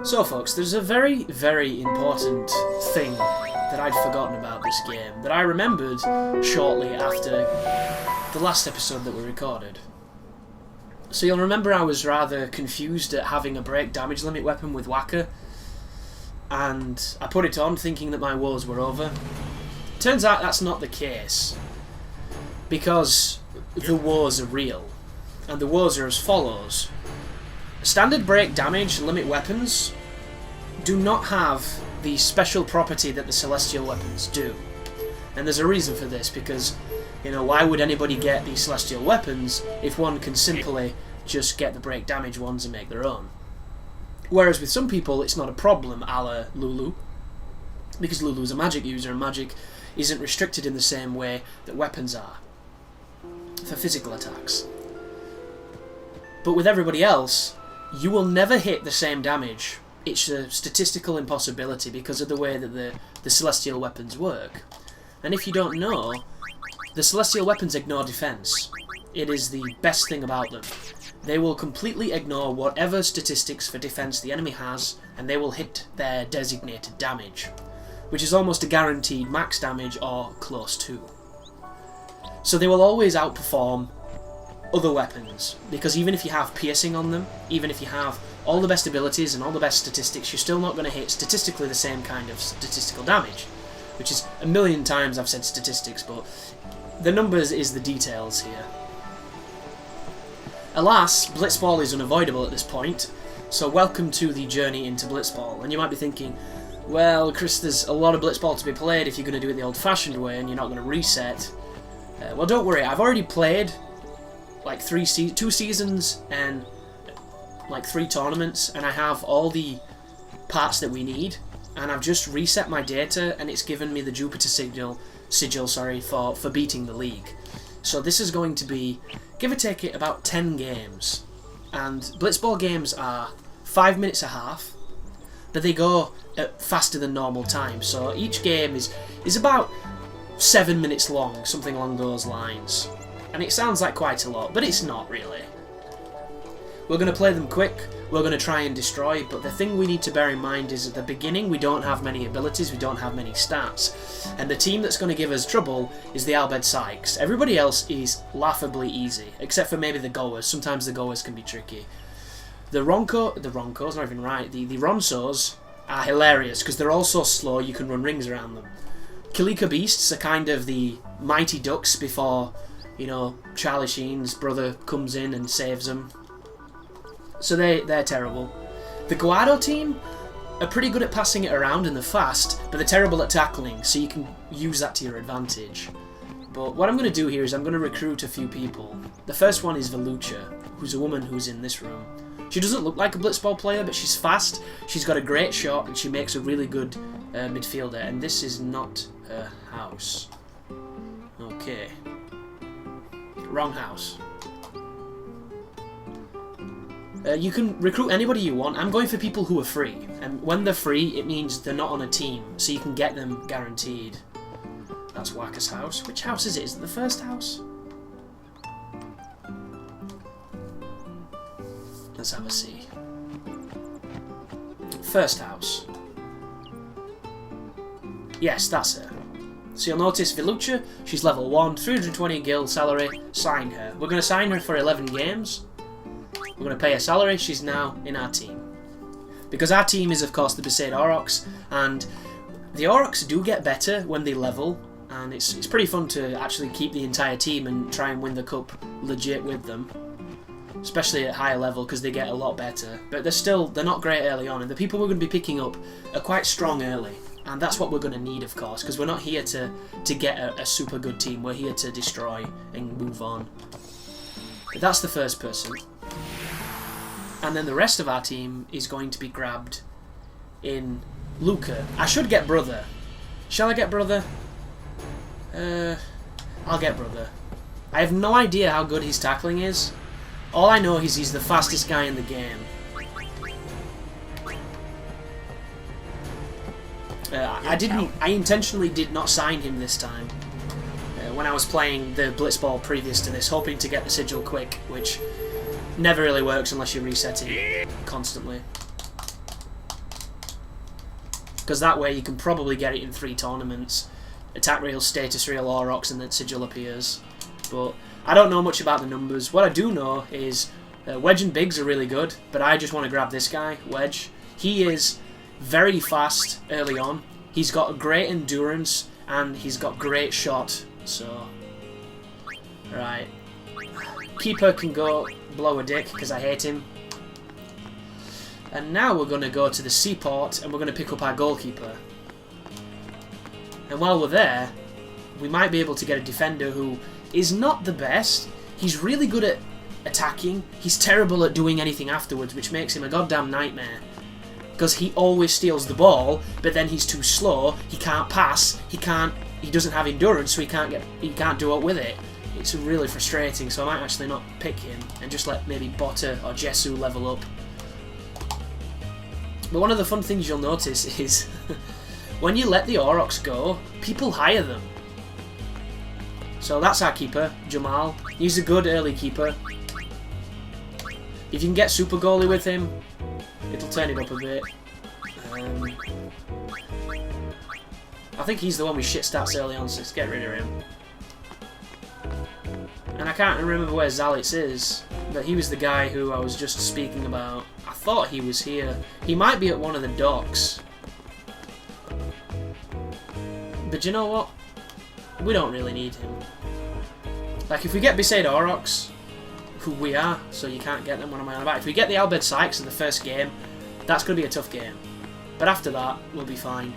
So folks, there's a very, very important thing that I'd forgotten about this game that I remembered shortly after the last episode that we recorded. So you'll remember I was rather confused at having a break damage limit weapon with Whacker, and I put it on thinking that my woes were over. Turns out that's not the case, because the woes are real, and the woes are as follows. Standard break damage limit weapons do not have the special property that the celestial weapons do. And there's a reason for this, because, you know, why would anybody get these celestial weapons if one can simply just get the break damage ones and make their own? Whereas with some people it's not a problem, a la Lulu, because Lulu's a magic user and magic isn't restricted in the same way that weapons are for physical attacks. But with everybody else, you will never hit the same damage. It's a statistical impossibility because of the way that the celestial weapons work. And if you don't know, the celestial weapons ignore defense. It is the best thing about them. They will completely ignore whatever statistics for defense the enemy has, and they will hit their designated damage, which is almost a guaranteed max damage or close to. So they will always outperform other weapons, because even if you have piercing on them, even if you have all the best abilities and all the best statistics, you're still not going to hit statistically the same kind of statistical damage, which is a million times I've said statistics, but the numbers is the details here. Alas, blitzball is unavoidable at this point, so welcome to the journey into blitzball. And you might be thinking, well, Chris, there's a lot of blitzball to be played if you're going to do it the old-fashioned way and you're not going to reset. Well, don't worry, I've already played like 2 seasons and like 3 tournaments, and I have all the parts that we need, and I've just reset my data and it's given me the Jupiter sigil for beating the league. So this is going to be, give or take it, about 10 games. And blitzball games are 5 minutes a half, but they go at faster than normal time. So each game is about 7 minutes long, something along those lines. And it sounds like quite a lot, but it's not really. We're going to play them quick, we're going to try and destroy, but the thing we need to bear in mind is at the beginning we don't have many abilities, we don't have many stats. And the team that's going to give us trouble is the Bhed Psyches. Everybody else is laughably easy, except for maybe the goers. Sometimes the goers can be tricky. The Ronsos, not even right, the Ronsos are hilarious because they're all so slow you can run rings around them. Kalika Beasts are kind of the Mighty Ducks before, you know, Charlie Sheen's brother comes in and saves them. So they're terrible. The Guado team are pretty good at passing it around and they're fast, but they're terrible at tackling, so you can use that to your advantage. But what I'm going to do here is I'm going to recruit a few people. The first one is Velucha, who's a woman who's in this room. She doesn't look like a blitzball player, but she's fast, she's got a great shot, and she makes a really good midfielder, and this is not her house. Okay. Wrong house. You can recruit anybody you want. I'm going for people who are free, and when they're free it means they're not on a team, so you can get them guaranteed. That's Whacker's house. Which house is it? Is it the first house? Let's have a see. First house. Yes, that's her. So you'll notice Velucha, she's level 1, 320 gil salary, sign her. We're going to sign her for 11 games. We're going to pay her salary, she's now in our team. Because our team is of course the Besaid Aurochs, and the Aurochs do get better when they level, and it's pretty fun to actually keep the entire team and try and win the cup legit with them. Especially at higher level because they get a lot better. But they're not great early on, and the people we're going to be picking up are quite strong early. And that's what we're going to need, of course, because we're not here to get a super good team, we're here to destroy and move on. But that's the first person. And then the rest of our team is going to be grabbed in Luca. I should get brother. Shall I get brother? I'll get brother. I have no idea how good his tackling is. All I know is he's the fastest guy in the game. I intentionally did not sign him this time. When I was playing the blitzball previous to this, hoping to get the sigil quick, which never really works unless you're resetting constantly. because that way you can probably get it in 3 tournaments. Attack reel, status reel, Aurochs, and then sigil appears. But I don't know much about the numbers. What I do know is Wedge and Biggs are really good, but I just want to grab this guy, Wedge. He is very fast early on. He's got great endurance, and he's got great shot. So, right. Keeper can go blow a dick, because I hate him. And now we're going to go to the seaport, and we're going to pick up our goalkeeper. And while we're there, we might be able to get a defender who is not the best. He's really good at attacking. He's terrible at doing anything afterwards, which makes him a goddamn nightmare. Because he always steals the ball, but then he's too slow. He can't pass. He doesn't have endurance, so he can't do it with it. It's really frustrating. So I might actually not pick him and just let maybe Botta or Jesu level up. But one of the fun things you'll notice is when you let the Aurochs go, people hire them. So that's our keeper, Jamal. He's a good early keeper. If you can get super goalie with him, it'll turn it up a bit. I think he's the one with shit stats early on, so let's get rid of him. And I can't remember where Zalitz is, but he was the guy who I was just speaking about. I thought he was here. He might be at one of the docks. But you know what? We don't really need him. Like, if we get Bhed Aurochs, who we are, so you can't get them, what am I on about? If we get the Bhed Psyches in the first game, that's going to be a tough game. But after that, we'll be fine.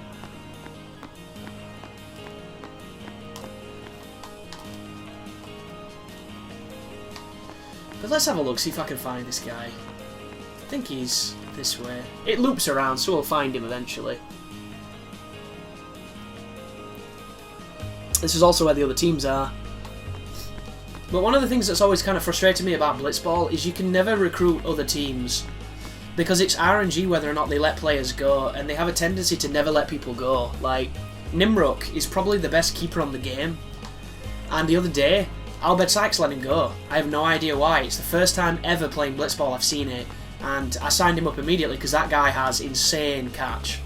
But let's have a look, see if I can find this guy. I think he's this way. It loops around, so we'll find him eventually. This is also where the other teams are. But one of the things that's always kind of frustrated me about blitzball is you can never recruit other teams. Because it's RNG whether or not they let players go, and they have a tendency to never let people go. Like, Nimrok is probably the best keeper on the game. And the other day, Bhed Psyches let him go. I have no idea why. It's the first time ever playing blitzball I've seen it. And I signed him up immediately because that guy has insane catch.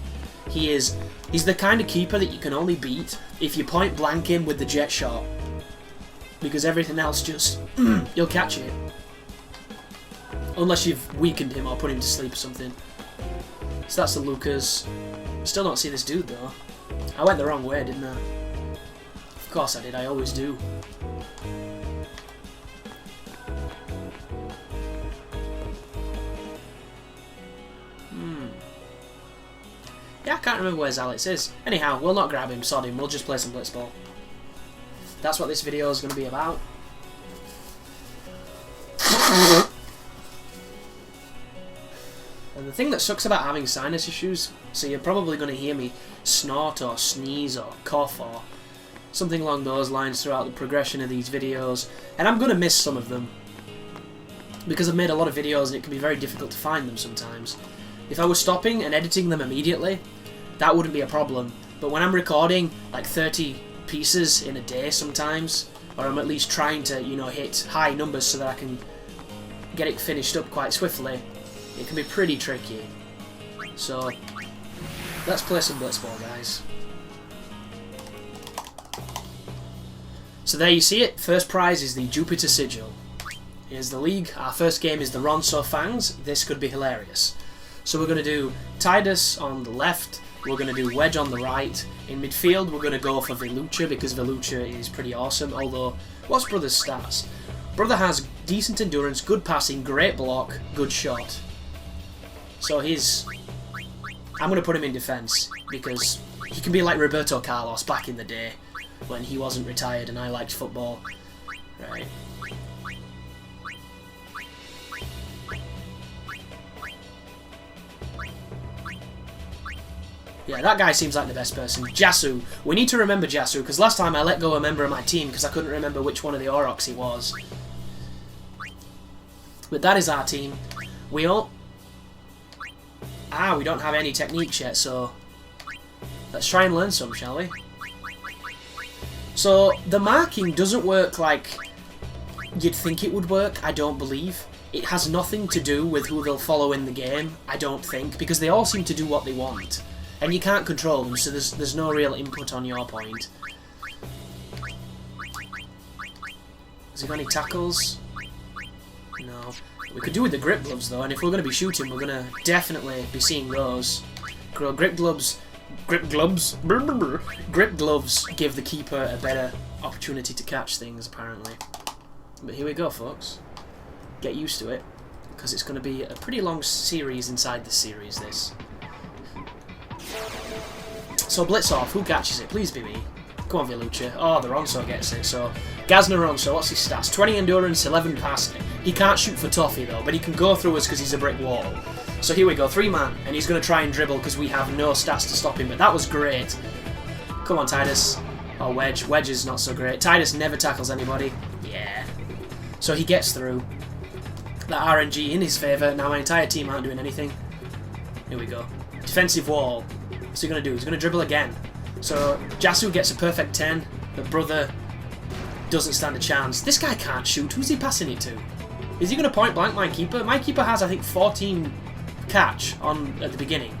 He's the kind of keeper that you can only beat if you point blank him with the jet shot. Because everything else just, you'll catch it. Unless you've weakened him or put him to sleep or something. So that's the Lucas. Still don't see this dude though. I went the wrong way, didn't I? Of course I did, I always do. Yeah, I can't remember where Zalitz is. Anyhow, we'll not grab him, sod him, we'll just play some blitzball. That's what this video is going to be about. And the thing that sucks about having sinus issues, so you're probably going to hear me snort or sneeze or cough or something along those lines throughout the progression of these videos, and I'm going to miss some of them. Because I've made a lot of videos and it can be very difficult to find them sometimes. If I was stopping and editing them immediately, that wouldn't be a problem. But when I'm recording like 30 pieces in a day sometimes, or I'm at least trying to, you know, hit high numbers so that I can get it finished up quite swiftly, it can be pretty tricky. So, let's play some blitzball, guys. So there you see it, first prize is the Jupiter Sigil. Here's the league, our first game is the Ronso Fangs, this could be hilarious. So we're going to do Tidus on the left, we're going to do Wedge on the right. In midfield we're going to go for Velucha because Velucha is pretty awesome, although what's Brother's stats? Brother has decent endurance, good passing, great block, good shot. So I'm going to put him in defence because he can be like Roberto Carlos back in the day when he wasn't retired and I liked football. Right. Yeah, that guy seems like the best person. Jasu. We need to remember Jasu, because last time I let go a member of my team because I couldn't remember which one of the Aurochs he was. But that is our team. We don't have any techniques yet, so let's try and learn some, shall we? So, the marking doesn't work like you'd think it would work, I don't believe. It has nothing to do with who they'll follow in the game, I don't think, because they all seem to do what they want. And you can't control them, so there's no real input on your point. Has he got any tackles? No. We could do with the grip gloves though, and if we're going to be shooting, we're going to definitely be seeing those. Grip gloves give the keeper a better opportunity to catch things, apparently. But here we go, folks. Get used to it, because it's going to be a pretty long series inside this series, this. So Blitz off, who catches it? Please be me. Come on, Velucha. Oh, the Ronso gets it. So, Gazna Ronso, what's his stats? 20 endurance, 11 passing. He can't shoot for toffee, though, but he can go through us because he's a brick wall. So here we go, 3-man, and he's going to try and dribble because we have no stats to stop him, but that was great. Come on, Titus. Oh, Wedge. Wedge is not so great. Titus never tackles anybody. Yeah. So he gets through. That RNG in his favour. Now my entire team aren't doing anything. Here we go. Defensive wall. What's he going to do? He's going to dribble again. So Jasu gets a perfect 10. The brother doesn't stand a chance. This guy can't shoot. Who's he passing it to? Is he going to point blank my keeper? My keeper has, I think, 14 catch at the beginning.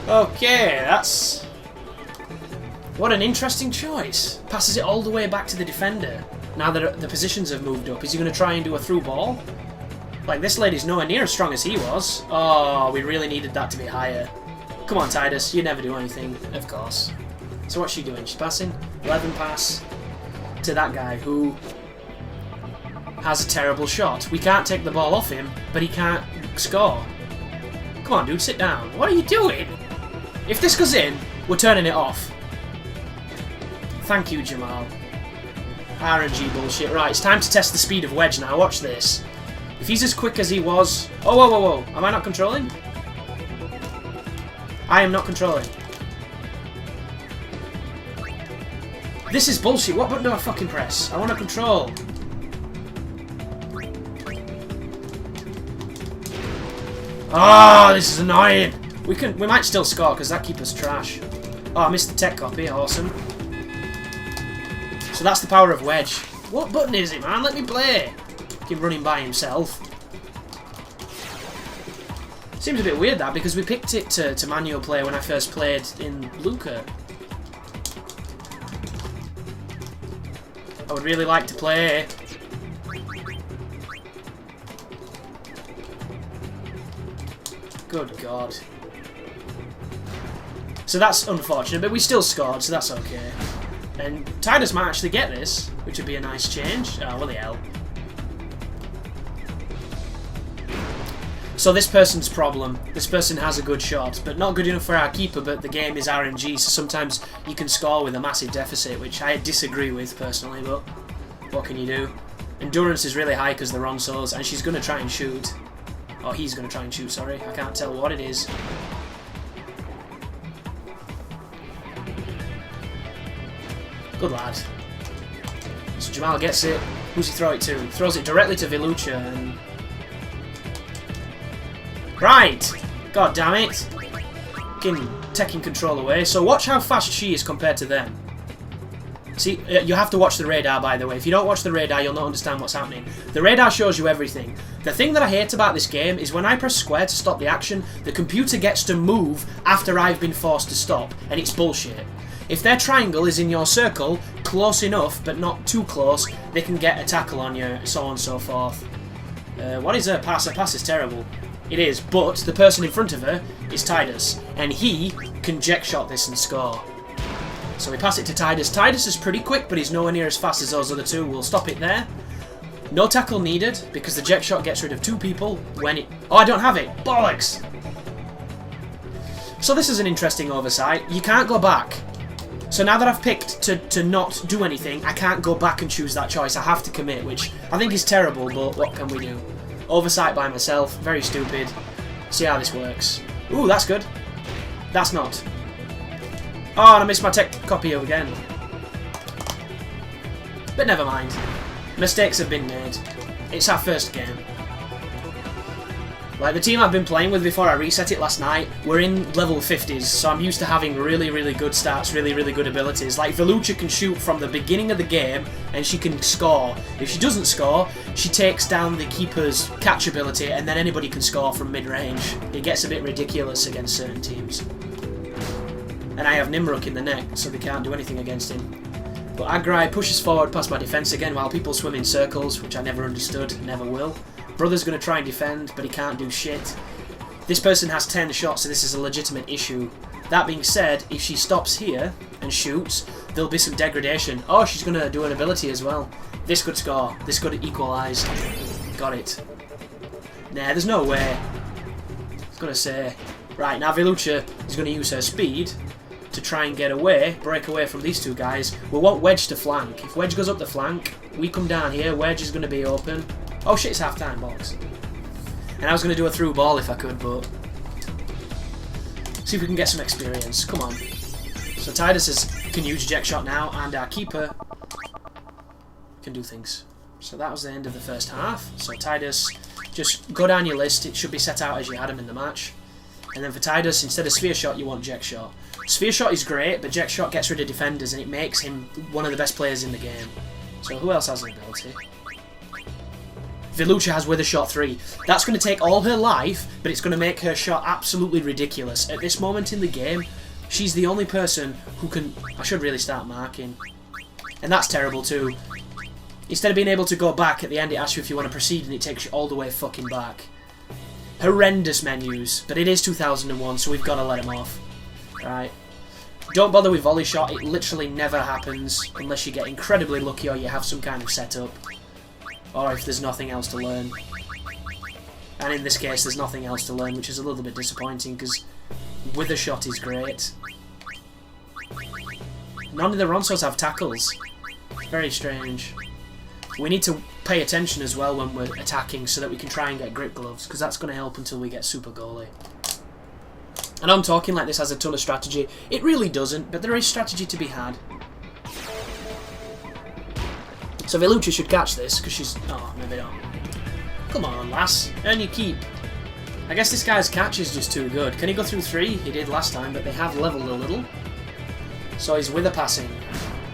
Okay, that's... What an interesting choice. Passes it all the way back to the defender. Now that the positions have moved up, is he going to try and do a through ball? Like, this lady's nowhere near as strong as he was. Oh, we really needed that to be higher. Come on, Titus, you never do anything. Of course. So what's she doing? She's passing. 11 pass to that guy who has a terrible shot. We can't take the ball off him, but he can't score. Come on, dude, sit down. What are you doing? If this goes in, we're turning it off. Thank you, Jamal. RNG bullshit. Right, it's time to test the speed of Wedge now. Watch this. If he's as quick as he was... Oh, whoa, whoa, whoa. Am I not controlling? I am not controlling. This is bullshit. What button do I fucking press? I want to control. Ah, this is annoying. We might still score because that keeper's trash. Oh, I missed the tech copy. Awesome. So that's the power of Wedge. What button is it, man? Let me play. Keep running by himself. Seems a bit weird that because we picked it to manual play when I first played in Luca. I would really like to play. Good God. So that's unfortunate, but we still scored, so that's okay. And Titus might actually get this, which would be a nice change. Oh, what the hell. So this person's problem. This person has a good shot, but not good enough for our keeper, but the game is RNG, so sometimes you can score with a massive deficit, which I disagree with personally, but what can you do? Endurance is really high because they're Ronsos, and she's going to try and shoot. Oh, he's going to try and shoot, sorry. I can't tell what it is. Good lad. So Jamal gets it. Who's he throw it to? Throws it directly to Velucha and... Right! God damn it! Fucking taking control away. So watch how fast she is compared to them. See, you have to watch the radar, by the way. If you don't watch the radar, you'll not understand what's happening. The radar shows you everything. The thing that I hate about this game is when I press square to stop the action, the computer gets to move after I've been forced to stop, and it's bullshit. If their triangle is in your circle, close enough, but not too close, they can get a tackle on you, so on and so forth. What is her pass? Her pass is terrible. It is, but the person in front of her is Titus, and he can jet shot this and score. So we pass it to Titus. Titus is pretty quick, but he's nowhere near as fast as those other two. We'll stop it there. No tackle needed, because the jet shot gets rid of two people when it... Oh, I don't have it! Bollocks! So this is an interesting oversight. You can't go back. So now that I've picked to not do anything, I can't go back and choose that choice. I have to commit, which I think is terrible, but what can we do? Oversight by myself. Very stupid. See how this works. Ooh, that's good. That's not. Oh, and I missed my tech copy again. But never mind. Mistakes have been made. It's our first game. Like, the team I've been playing with before I reset it last night, we're in level 50s, so I'm used to having really, really good stats, really, really good abilities. Like, Velucha can shoot from the beginning of the game, and she can score. If she doesn't score, she takes down the keeper's catch ability, and then anybody can score from mid-range. It gets a bit ridiculous against certain teams. And I have Nimruk in the neck, so they can't do anything against him. But Agrai pushes forward past my defence again, while people swim in circles, which I never understood, never will. Brother's going to try and defend, but he can't do shit. This person has 10 shots, so this is a legitimate issue. That being said, if she stops here and shoots, there'll be some degradation. Oh, she's going to do an ability as well. This could score. This could equalise. Got it. Nah, there's no way. I was going to say. Right, now Velucha is going to use her speed to try and get away, break away from these two guys. We want Wedge to flank. If Wedge goes up the flank, we come down here. Wedge is going to be open. Oh shit, it's half time, box. And I was going to do a through ball if I could, but... see if we can get some experience. Come on. So Tidus can use eject shot now, and our keeper can do things. So that was the end of the first half. So Tidus, just go down your list. It should be set out as you had him in the match. And then for Tidus, instead of sphere shot, you want eject shot. Sphere shot is great, but eject shot gets rid of defenders, and it makes him one of the best players in the game. So who else has an ability? Velucha has Wither Shot 3. That's going to take all her life, but it's going to make her shot absolutely ridiculous. At this moment in the game, she's the only person who can... I should really start marking. And that's terrible too. Instead of being able to go back at the end, it asks you if you want to proceed, and it takes you all the way fucking back. Horrendous menus, but it is 2001, so we've got to let him off. Right. Don't bother with volley shot, it literally never happens unless you get incredibly lucky or you have some kind of setup. Or if there's nothing else to learn. And in this case, there's nothing else to learn, which is a little bit disappointing, because Wither Shot is great. None of the Ronsos have tackles. Very strange. We need to pay attention as well when we're attacking, so that we can try and get grip gloves, because that's going to help until we get super goalie. And I'm talking like this has a ton of strategy. It really doesn't, but there is strategy to be had. So Velucha should catch this, because she's... oh, maybe not. Come on, lass. Earn your keep. I guess this guy's catch is just too good. Can he go through 3? He did last time, but they have leveled a little. So he's wither passing.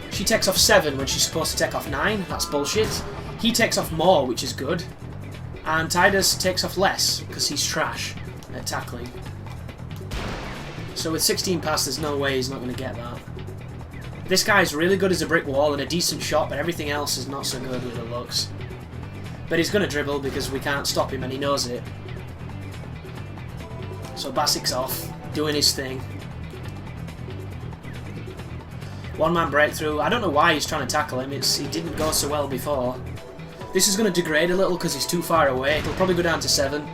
She takes off 7 when she's supposed to take off 9. That's bullshit. He takes off more, which is good. And Tidus takes off less, because he's trash at tackling. So with 16 pass, there's no way he's not going to get that. This guy's really good as a brick wall and a decent shot, but everything else is not so good with the looks. But he's going to dribble because we can't stop him and he knows it. So Basic's off, doing his thing. One-man breakthrough. I don't know why he's trying to tackle him. He didn't go so well before. This is going to degrade a little because he's too far away. He'll probably go down to 7.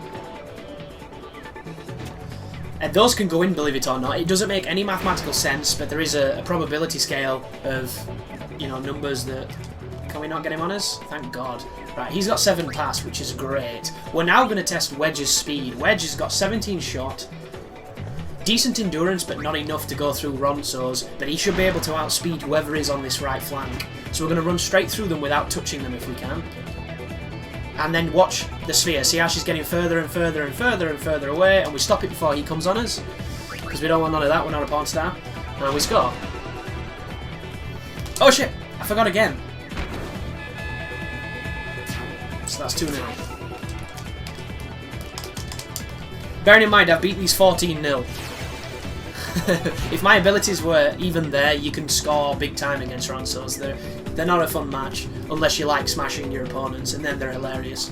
And those can go in, believe it or not. It doesn't make any mathematical sense, but there is a probability scale of, you know, numbers that... Can we not get him on us? Thank God. Right, he's got 7 pass, which is great. We're now going to test Wedge's speed. Wedge has got 17 shot. Decent endurance, but not enough to go through Ronso's. But he should be able to outspeed whoever is on this right flank. So we're going to run straight through them without touching them if we can. And then watch the sphere. See how she's getting further and further and further and further away, and we stop it before he comes on us. Because we don't want none of that, we're not a porn star. And we score. Oh shit! I forgot again. So that's 2-0. Bearing in mind, I've beat these 14-0. If my abilities were even there, you can score big time against Ronsos. They're not a fun match, unless you like smashing your opponents, and then they're hilarious.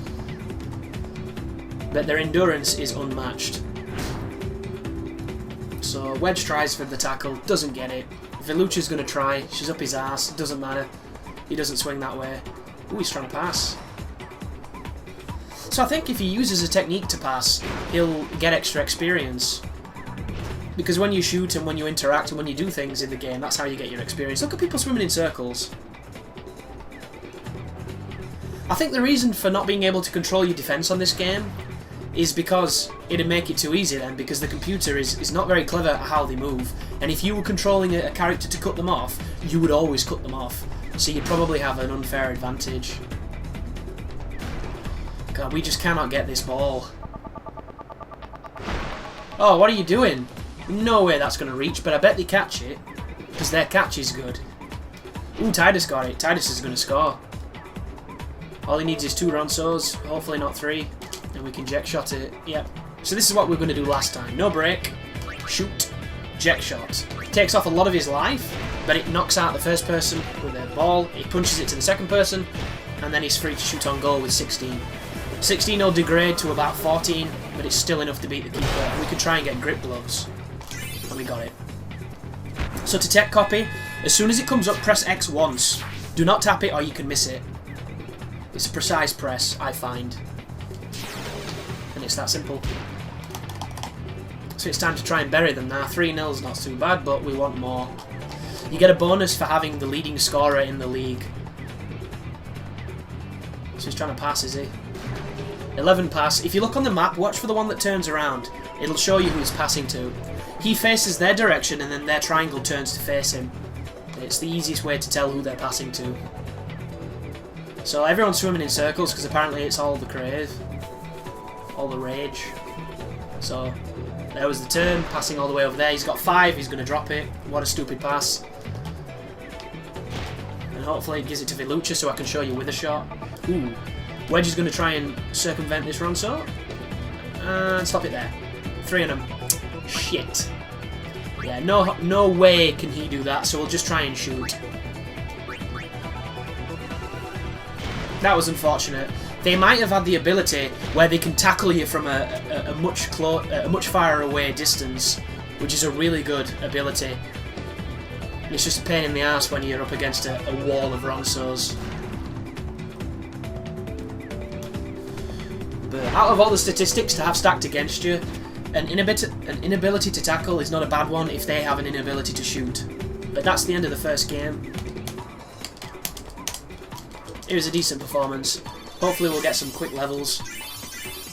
But their endurance is unmatched. So Wedge tries for the tackle, doesn't get it. Velucha's going to try, she's up his ass, doesn't matter. He doesn't swing that way. Ooh, he's trying to pass. So I think if he uses a technique to pass, he'll get extra experience. Because when you shoot and when you interact and when you do things in the game, that's how you get your experience. Look at people swimming in circles. I think the reason for not being able to control your defense on this game is because it'd make it too easy then, because the computer is not very clever at how they move. And if you were controlling a character to cut them off, you would always cut them off. So you'd probably have an unfair advantage. God, we just cannot get this ball. Oh, what are you doing? No way that's going to reach, but I bet they catch it. Because their catch is good. Ooh, Titus got it. Titus is going to score. All he needs is 2 Ronsos, hopefully not 3. And we can jet shot it. Yep. So this is what we are going to do last time. No break. Shoot. Jet shot. Takes off a lot of his life, but it knocks out the first person with a ball. He punches it to the second person, and then he's free to shoot on goal with 16. 16 will degrade to about 14, but it's still enough to beat the keeper. And we could try and get grip gloves. And we got it. So to tech copy, as soon as it comes up, press X once. Do not tap it or you can miss it. It's a precise press, I find. And it's that simple. So it's time to try and bury them now. 3-0's not too bad, but we want more. You get a bonus for having the leading scorer in the league. So he's trying to pass, is he? 11 pass. If you look on the map, watch for the one that turns around. It'll show you who he's passing to. He faces their direction and then their triangle turns to face him. It's the easiest way to tell who they're passing to. So everyone's swimming in circles because apparently it's all the crave. All the rage. So there was the turn, passing all the way over there. He's got 5, he's going to drop it. What a stupid pass. And hopefully it gives it to Velucha so I can show you with a shot. Ooh. Wedge is going to try and circumvent this Ronso. And stop it there. 3 on him. Shit. Yeah, no way can he do that, so we'll just try and shoot. That was unfortunate. They might have had the ability where they can tackle you from a much far away distance, which is a really good ability. It's just a pain in the ass when you're up against a wall of Ronsos. But out of all the statistics to have stacked against you, an inability to tackle is not a bad one if they have an inability to shoot. But that's the end of the first game. It was a decent performance. Hopefully we'll get some quick levels.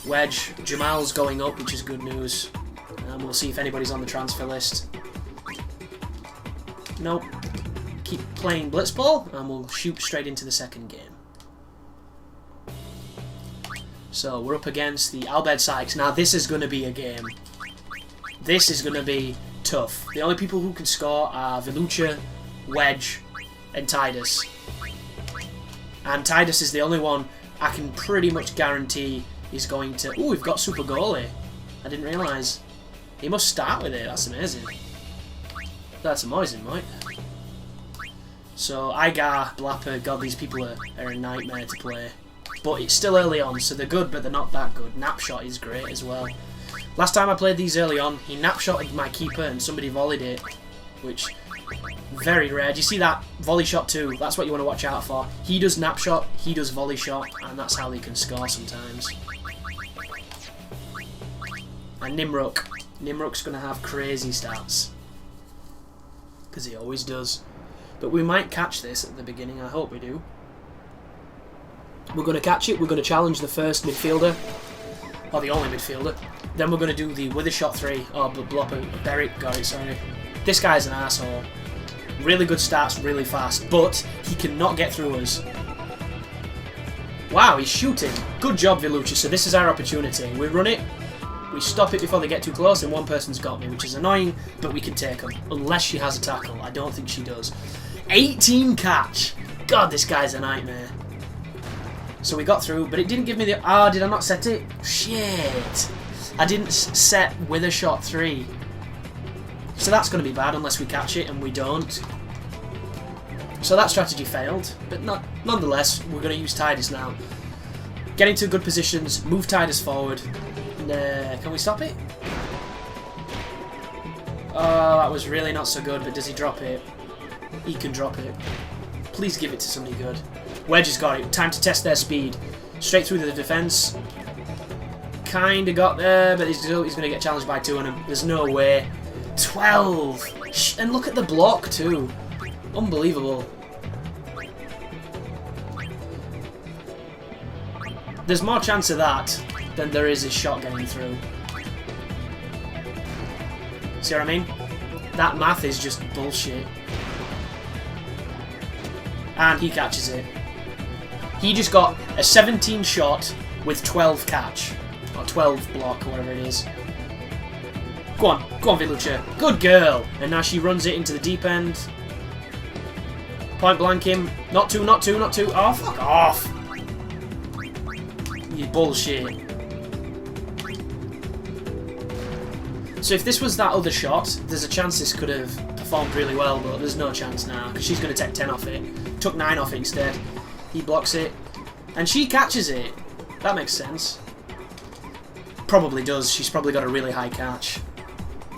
Wedge, Jamal's going up, which is good news. And we'll see if anybody's on the transfer list. Nope. Keep playing blitzball, and we'll shoot straight into the second game. So we're up against the Bhed Psyches. Now this is going to be a game. This is going to be tough. The only people who can score are Velucha, Wedge, and Titus. And Titus is the only one I can pretty much guarantee is going to... Ooh, we've got super goalie. I didn't realise. He must start with it. That's amazing. That's amazing, mate. So Igar, Blapper, God, these people are a nightmare to play. But it's still early on, so they're good, but they're not that good. Napshot is great as well. Last time I played these early on, he napshotted my keeper and somebody volleyed it, which very rare. Do you see that volley shot too? That's what you want to watch out for. He does napshot, he does volley shot, and that's how they can score sometimes. And Nimruk. Nimruk's going to have crazy stats. Because he always does. But we might catch this at the beginning, I hope we do. We're going to catch it, we're going to challenge the first midfielder, or the only midfielder. Then we're going to do the with a shot 3, or Blopper, Beric, got it, sorry. This guy's an asshole. Really good stats, really fast, but he cannot get through us. Wow, he's shooting. Good job, Velucha, so this is our opportunity. We run it, we stop it before they get too close, and one person's got me, which is annoying, but we can take them. Unless she has a tackle. I don't think she does. 18 catch! God, this guy's a nightmare. So we got through, but it didn't give me the... Ah, did I not set it? Shit! I didn't set with a shot 3. So that's going to be bad unless we catch it, and we don't. So that strategy failed, but nonetheless, we're going to use Titus now. Get into good positions, move Titus forward. And, can we stop it? Oh, that was really not so good, but does he drop it? He can drop it. Please give it to somebody good. Wedge has got it. Time to test their speed. Straight through the defence. Kinda got there, but he's going to get challenged by 2 on him. There's no way. 12! And look at the block too. Unbelievable. There's more chance of that than there is his shot getting through. See what I mean? That math is just bullshit. And he catches it. He just got a 17 shot with 12 catch. Or 12 block, or whatever it is. Go on, Velucha. Good girl. And now she runs it into the deep end. Point blank him. Not two. Oh, fuck off. You bullshit. So if this was that other shot, there's a chance this could have performed really well, but there's no chance now, because she's going to take 10 off it. Took 9 off it instead. He blocks it. And she catches it. That makes sense. Probably does. She's probably got a really high catch.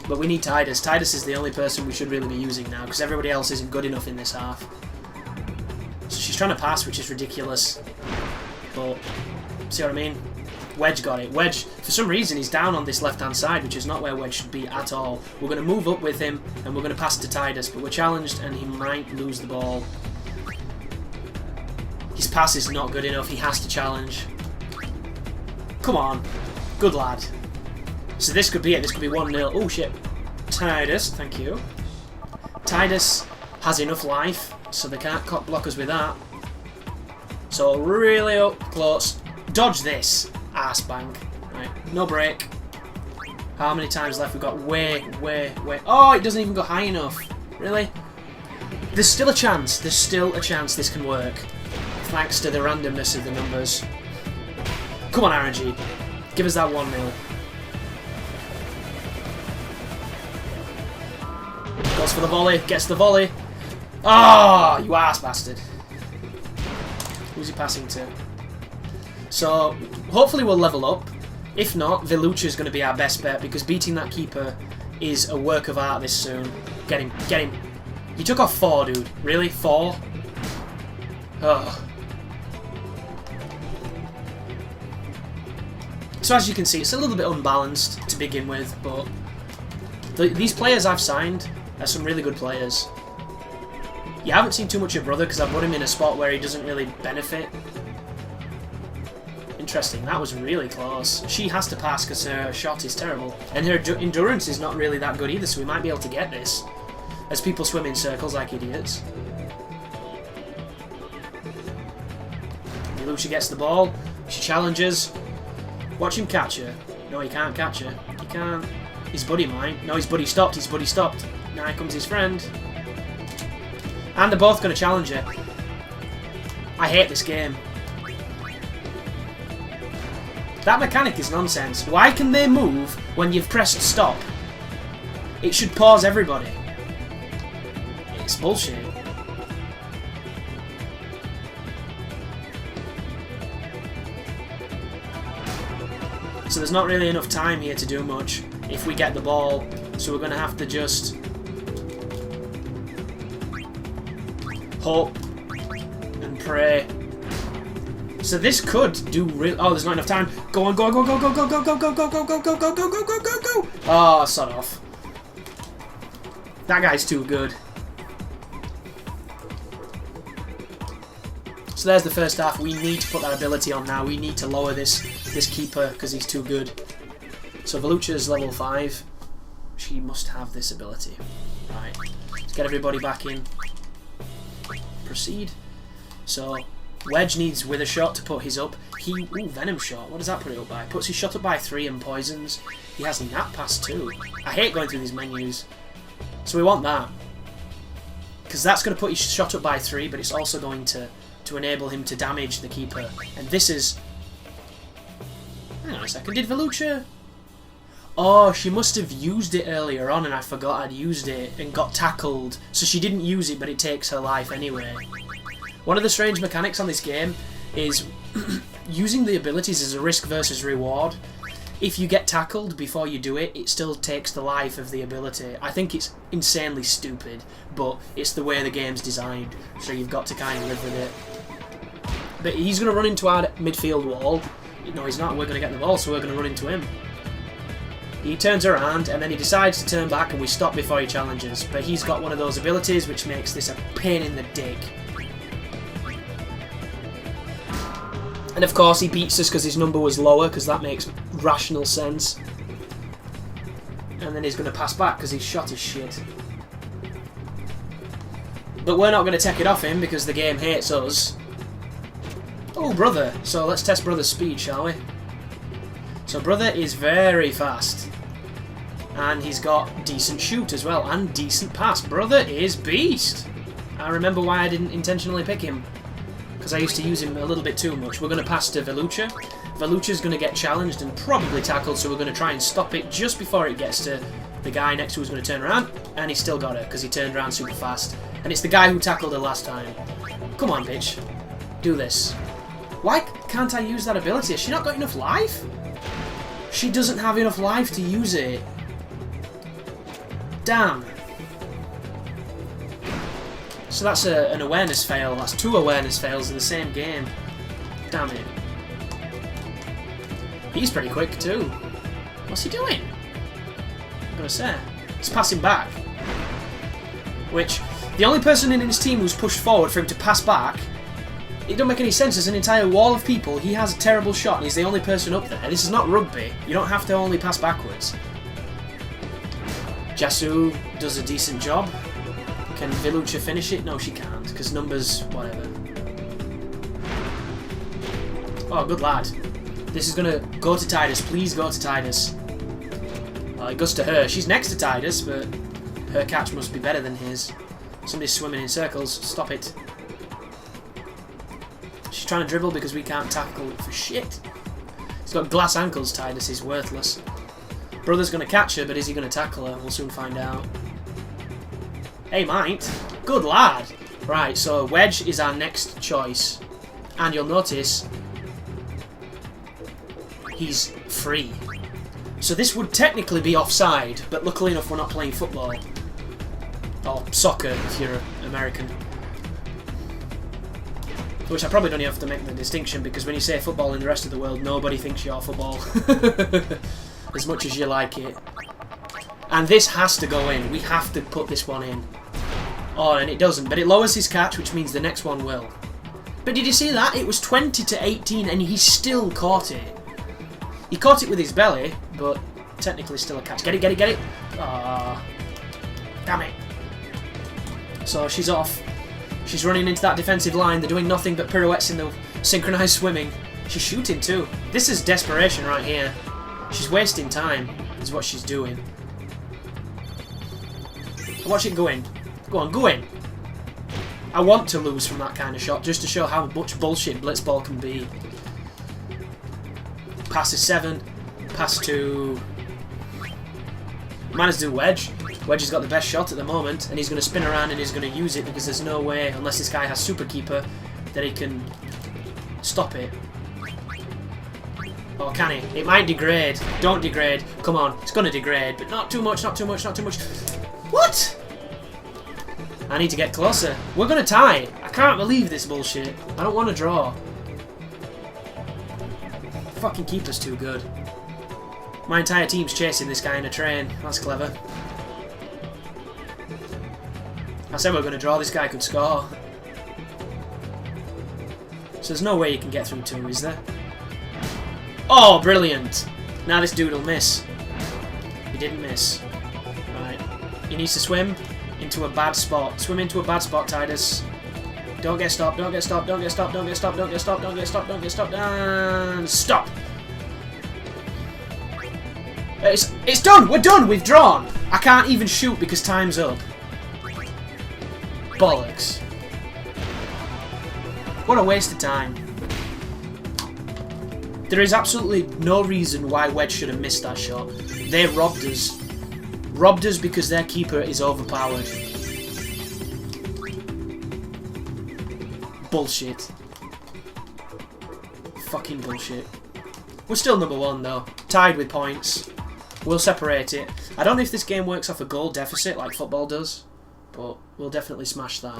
But we need Tidus. Tidus is the only person we should really be using now, because everybody else isn't good enough in this half. So she's trying to pass, which is ridiculous. But, see what I mean? Wedge got it. Wedge, for some reason, he's down on this left-hand side, which is not where Wedge should be at all. We're going to move up with him, and we're going to pass to Tidus, but we're challenged, and he might lose the ball. His pass is not good enough. He has to challenge. Come on. Good lad. So this could be it. This could be 1-0. Oh, shit. Tidus, thank you. Tidus has enough life, so they can't cock block us with that. So really up close. Dodge this. Arse bank. Right, no break. How many times left? We've got way. Oh, it doesn't even go high enough. Really? There's still a chance. There's still a chance this can work. Thanks to the randomness of the numbers. Come on, RNG. Give us that 1-0. Goes for the volley. Gets the volley. Ah, oh, you arse bastard. Who's he passing to? So, hopefully we'll level up. If not, Velucha is going to be our best bet, because beating that keeper is a work of art this soon. Get him. Get him. You took off 4, dude. Really? 4? Ugh. So as you can see, it's a little bit unbalanced to begin with, but these players I've signed are some really good players. You haven't seen too much of Brother, because I put him in a spot where he doesn't really benefit. Interesting, that was really close. She has to pass because her shot is terrible. And her endurance is not really that good either, so we might be able to get this. As people swim in circles like idiots. Velucha gets the ball. She challenges. Watch him catch her. No, he can't catch her. He can't. His buddy might. No, his buddy stopped. His buddy stopped. Now here comes his friend. And they're both going to challenge her. I hate this game. That mechanic is nonsense. Why can they move when you've pressed stop? It should pause everybody. It's bullshit. So there's not really enough time here to do much if we get the ball. So we're going to have to just hope and pray. So this could do real. Oh, there's not enough time. Go on, go on, go, go, go, go, go, go, go, go, go, go, go, go, go, go, go, go, go. Oh, sod off. That guy's too good. So there's the first half. We need to put that ability on now. We need to lower this keeper because he's too good. So Velucha's level 5. She must have this ability. Right. Let's get everybody back in. Proceed. So Wedge needs Wither Shot to put his up. Ooh, Venom Shot. What does that put it up by? Puts his shot up by 3 and poisons. He has Nap Pass too. I hate going through these menus. So we want that. Because that's going to put his shot up by 3, but it's also going to enable him to damage the keeper. And this is... Hang on a second. Did Velucha... Oh, she must have used it earlier on and I forgot I'd used it and got tackled. So she didn't use it, but it takes her life anyway. One of the strange mechanics on this game is using the abilities as a risk versus reward. If you get tackled before you do it, it still takes the life of the ability. I think it's insanely stupid, but it's the way the game's designed, so you've got to kind of live with it. But he's going to run into our midfield wall. No, he's not. We're going to get the ball, so we're going to run into him. He turns around, and then he decides to turn back, and we stop before he challenges. But he's got one of those abilities, which makes this a pain in the dick. And of course he beats us because his number was lower, because that makes rational sense. And then he's going to pass back because his shot is shit. But we're not going to take it off him because the game hates us. Oh, Brother. So let's test Brother's speed, shall we? So Brother is very fast. And he's got decent shoot as well, and decent pass. Brother is beast. I remember why I didn't intentionally pick him, because I used to use him a little bit too much. We're going to pass to Velucha. Velucha's going to get challenged and probably tackled, so we're going to try and stop it just before it gets to the guy next to who's going to turn around. And he still got her, because he turned around super fast. And it's the guy who tackled her last time. Come on, bitch. Do this. Why can't I use that ability? Has she not got enough life? She doesn't have enough life to use it. Damn. So that's an awareness fail. That's 2 awareness fails in the same game. Damn it. He's pretty quick too. What's he doing? I'm gonna say. He's passing back. Which, the only person in his team who's pushed forward for him to pass back, it don't make any sense. There's an entire wall of people. He has a terrible shot and he's the only person up there. This is not rugby. You don't have to only pass backwards. Jasu does a decent job. Can Velucha finish it? No, she can't, because numbers, whatever. Oh, good lad. This is going to go to Titus. Please go to Titus. It goes to her. She's next to Titus, but her catch must be better than his. Somebody's swimming in circles. Stop it. She's trying to dribble because we can't tackle it for shit. He's got glass ankles, Titus. He's worthless. Brother's going to catch her, but is he going to tackle her? We'll soon find out. Hey, might. Good lad. Right, so Wedge is our next choice. And you'll notice he's free. So this would technically be offside, but luckily enough we're not playing football. Or soccer, if you're American. Which I probably don't even have to make the distinction, because when you say football in the rest of the world, nobody thinks you're football. As much as you like it. And this has to go in. We have to put this one in. Oh, and it doesn't. But it lowers his catch, which means the next one will. But did you see that? It was 20-18 and he still caught it. He caught it with his belly, but technically still a catch. Get it, get it, get it. Ah, damn it. So she's off. She's running into that defensive line. They're doing nothing but pirouettes in the synchronized swimming. She's shooting too. This is desperation right here. She's wasting time, is what she's doing. Watch it go in. Go on, go in. I want to lose from that kind of shot, just to show how much bullshit blitzball can be. Pass is 7. Pass to... Managed to do Wedge. Wedge has got the best shot at the moment, and he's going to spin around and he's going to use it, because there's no way, unless this guy has Super Keeper, that he can stop it. Or can he? It might degrade. Don't degrade. Come on. It's going to degrade. But not too much, not too much, not too much. What? I need to get closer. We're going to tie. I can't believe this bullshit. I don't want to draw. Fucking keeper's too good. My entire team's chasing this guy in a train. That's clever. I said we're going to draw. This guy could score. So there's no way you can get through 2, is there? Oh, brilliant! Now this dude will miss. He didn't miss. Right. He needs to swim into a bad spot. Swim into a bad spot, Titus. Don't get stopped, don't get stopped, don't get stopped, don't get stopped, don't get stopped, don't get stopped, don't get stopped, and stop! It's done! We're done! We've drawn! I can't even shoot because time's up. Bollocks. What a waste of time. There is absolutely no reason why Wedge should have missed that shot. They robbed us. Robbed us because their keeper is overpowered. Bullshit. Fucking bullshit. We're still number 1 though. Tied with points. We'll separate it. I don't know if this game works off a goal deficit like football does, but we'll definitely smash that.